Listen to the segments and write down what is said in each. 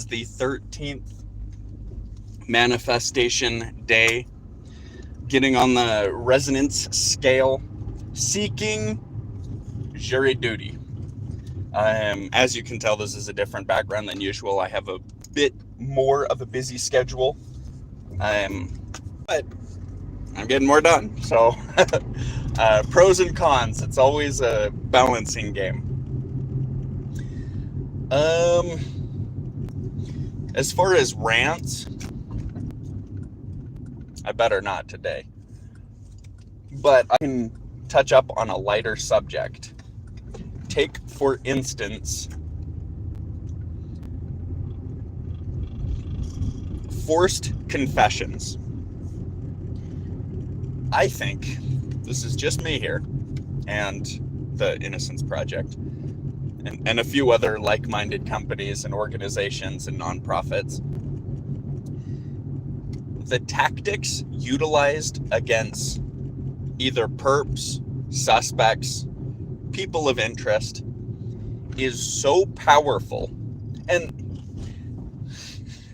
the 13th manifestation day, getting on the resonance scale, seeking jury duty. As you can tell, this is a different background than usual. I have a bit more of a busy schedule, but I'm getting more done. So, pros and cons. It's always a balancing game. As far as rants, I better not today. But I can touch up on a lighter subject. Take, for instance, forced confessions. I think, this is just me here, and the Innocence Project, and a few other like-minded companies and organizations and nonprofits, the tactics utilized against either perps, suspects, people of interest is so powerful. And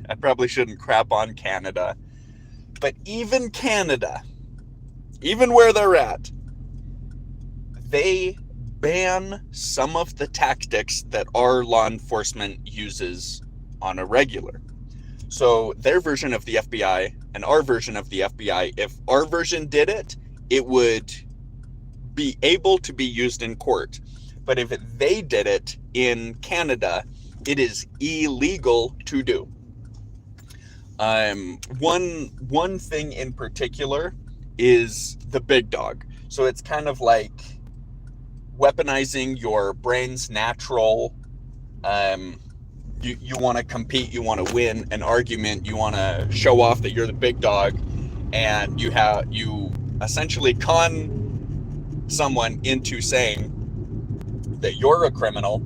I probably shouldn't crap on Canada, but even Canada, even where they're at, they ban some of the tactics that our law enforcement uses on a regular. So their version of the FBI and our version of the FBI, if our version did it, it would be able to be used in court. But if they did it in Canada, it is illegal to do. One thing in particular is the big dog. So it's kind of like weaponizing your brain's natural. You want to compete, you want to win an argument, you want to show off that you're the big dog, and you essentially con someone into saying that you're a criminal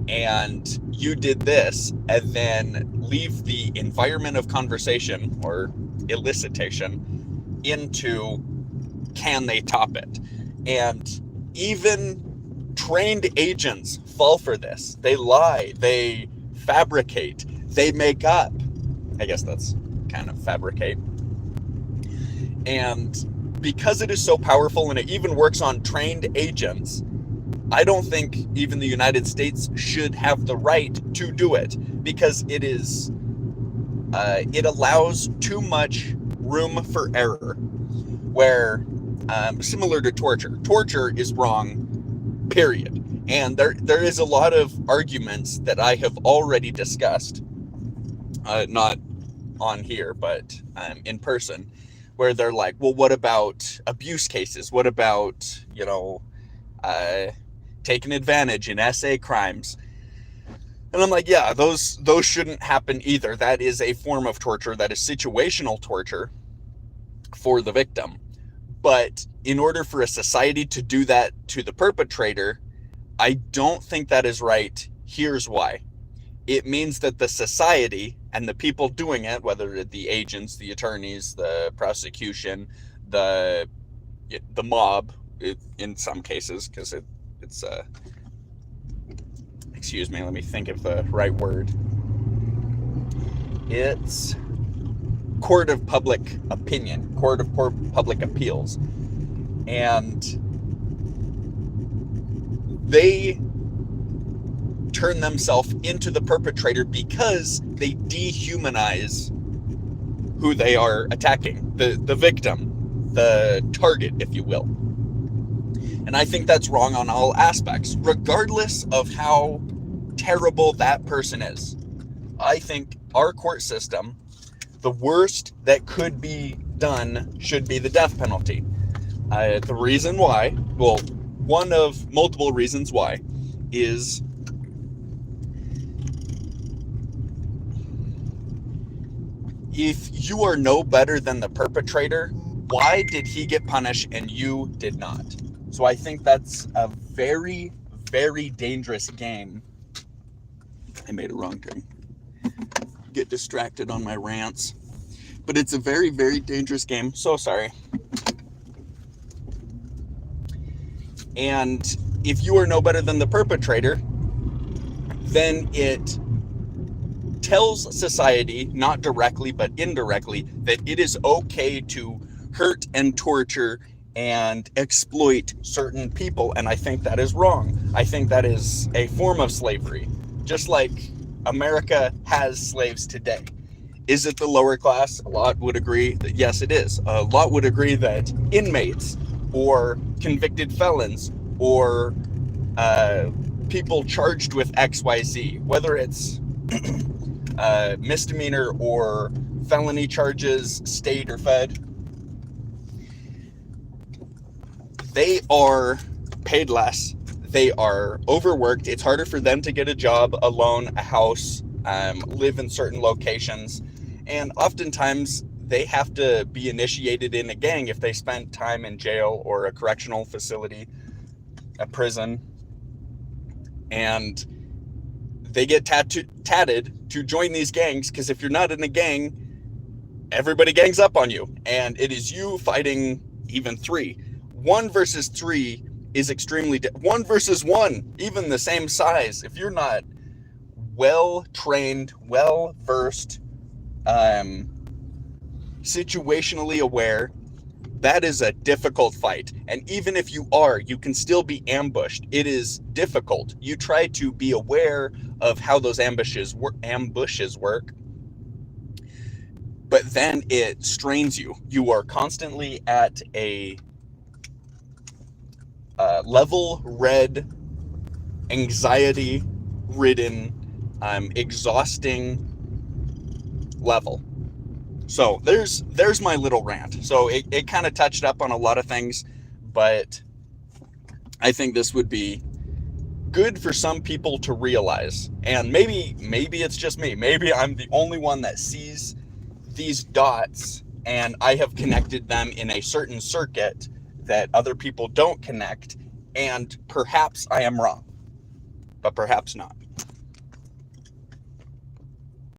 and you did this, and then leave the environment of conversation or elicitation into can they top it. And even trained agents fall for this. They lie, they fabricate, they make up. I guess that's kind of fabricate. And because it is so powerful and it even works on trained agents, I don't think even the United States should have the right to do it, because it allows too much room for error, where similar to torture is wrong, period. And there is a lot of arguments that I have already discussed, not on here, but in person, where they're like, well, what about abuse cases? What about, taking advantage in SA crimes? And I'm like, yeah, those shouldn't happen either. That is a form of torture. That is situational torture for the victim. But in order for a society to do that to the perpetrator, I don't think that is right. Here's why. It means that the society and the people doing it, whether the agents, the attorneys, the prosecution, the mob, in some cases, because it's excuse me, let me think of the right word. It's court of public opinion, court of public appeals. And they turn themselves into the perpetrator because they dehumanize who they are attacking, the victim, the target, if you will. And I think that's wrong on all aspects, regardless of how terrible that person is. I think our court system, the worst that could be done should be the death penalty. The reason why, well, one of multiple reasons why, is if you are no better than the perpetrator, why did he get punished and you did not? So I think that's a very, very dangerous game. I made a wrong turn. Get distracted on my rants. But it's a very, very dangerous game. So sorry. And if you are no better than the perpetrator, then it tells society, not directly but indirectly, that it is okay to hurt and torture and exploit certain people. And I think that is wrong. I think that is a form of slavery, just like America has slaves today. Is it the lower class? A lot would agree that yes, it is. A lot would agree that inmates or convicted felons or people charged with XYZ, whether it's misdemeanor or felony charges, state or fed, they are paid less. They are overworked. It's harder for them to get a job, a loan, a house, live in certain locations. And oftentimes they have to be initiated in a gang if they spent time in jail or a correctional facility, a prison. And they get tatted to join these gangs, because if you're not in a gang, everybody gangs up on you. And it is you fighting even three. 1 versus 3 is extremely... 1 versus 1, even the same size. If you're not well-trained, well-versed, situationally aware, that is a difficult fight. And even if you are, you can still be ambushed. It is difficult. You try to be aware of how those ambushes work, but then it strains you. You are constantly at a level red, anxiety-ridden, exhausting level. So there's my little rant. So it kind of touched up on a lot of things, but I think this would be good for some people to realize. And maybe it's just me. Maybe I'm the only one that sees these dots and I have connected them in a certain circuit that other people don't connect, and perhaps I am wrong, but perhaps not.